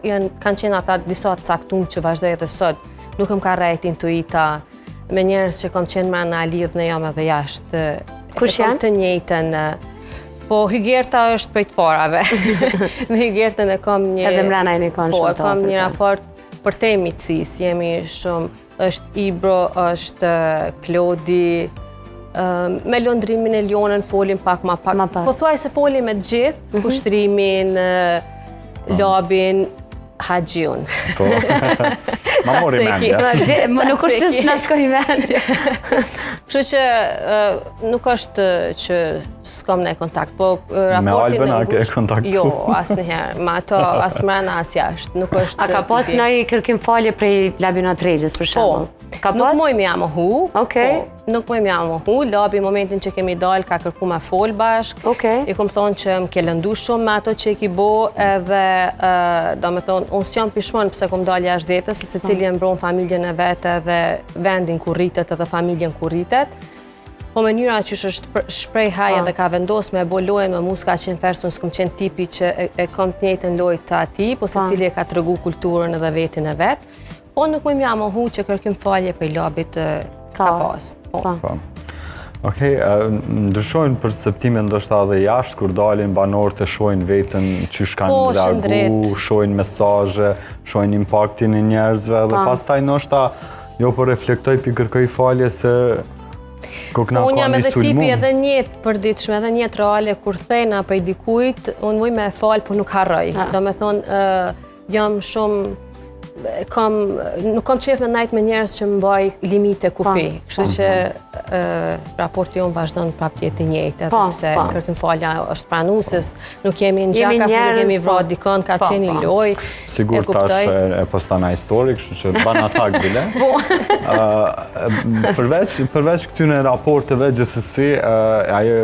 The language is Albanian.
kanë qenë ata disa të caktuar që vazhdoj edhe sot. Nuk më ka rrejt intuita me njerëz që kam qenë me në lidh në jam edhe jashtë. Kush janë? Të njëjtën. Po Hygerta është prej të parave. Me Hygertën e kam një... Edhe mrena e një kanë shumë të Po, kam një raport për te miqësis. Jemi shumë... është Ibro, është Klodi, me lëndrimin e Lionën folim pak ma pak. Po thuaj se folim me gjithë, kushtrimin, labin, Haxhiun. Po, ma mori mendja. Nuk është që s'na shkoj mendja. Kështu që nuk është që s'kam ne kontakt, po raportin... Me Albën a ke kontakt? Jo, asnjëherë, ma ato as mrena as jashtë, nuk është... A ka pas ndonjë kërkim falje prej Labinat Regjës, për shembull? Po, nuk mojmë ja mohu. Okej. Nuk mojmë ja mohu, labi momentin që kemi dalë ka kërku me fol bashk. I kom thonë që më ke lëndu shumë me ato që i ki bo edhe do me thonë, unë s'jam pishmon pëse kom dalë jashtë vetës, se cili e mbron familjen e vete dhe vendin ku rritet edhe familjen ku rritet. Po mënyra që është shprej haja dhe ka vendos me bolojnë me muska qenë fersun, s'kom qenë tipi që e kom të njëjtën lojt të ati, po se cili e ka të rëgu kulturën edhe vetin e vetë. Po nuk më ja mohu që kërkim falje për labit ka pas. Okej, ndryshojnë perceptime ndoshta edhe jashtë, kur dalin banorët e shojnë vetën qysh kanë largu, shojnë mesazhe, shojnë impaktin e njerëzve dhe pastaj ndoshta jo po reflektoj pi kërkoj falje se kokna ka një sulmu. Unë jam edhe tipi edhe njëtë përditshme, edhe njëtë reale, kur thejna për dikujt, unë muj me falë, po nuk harroj. Do me thonë, jam shumë... Nuk kam qef me najt me njerës që më baj limite kufi. Kështu që raporti jonë vazhdojnë pa pjeti njëjtë, edhe pse kërkim falja është pranusis, nuk jemi në gjakas, nuk jemi vrat dikon, ka qeni loj. Sigur tash e postana historik, kështu që ban atak bile. Përveç këtyne raporteve gjithsesi, ajo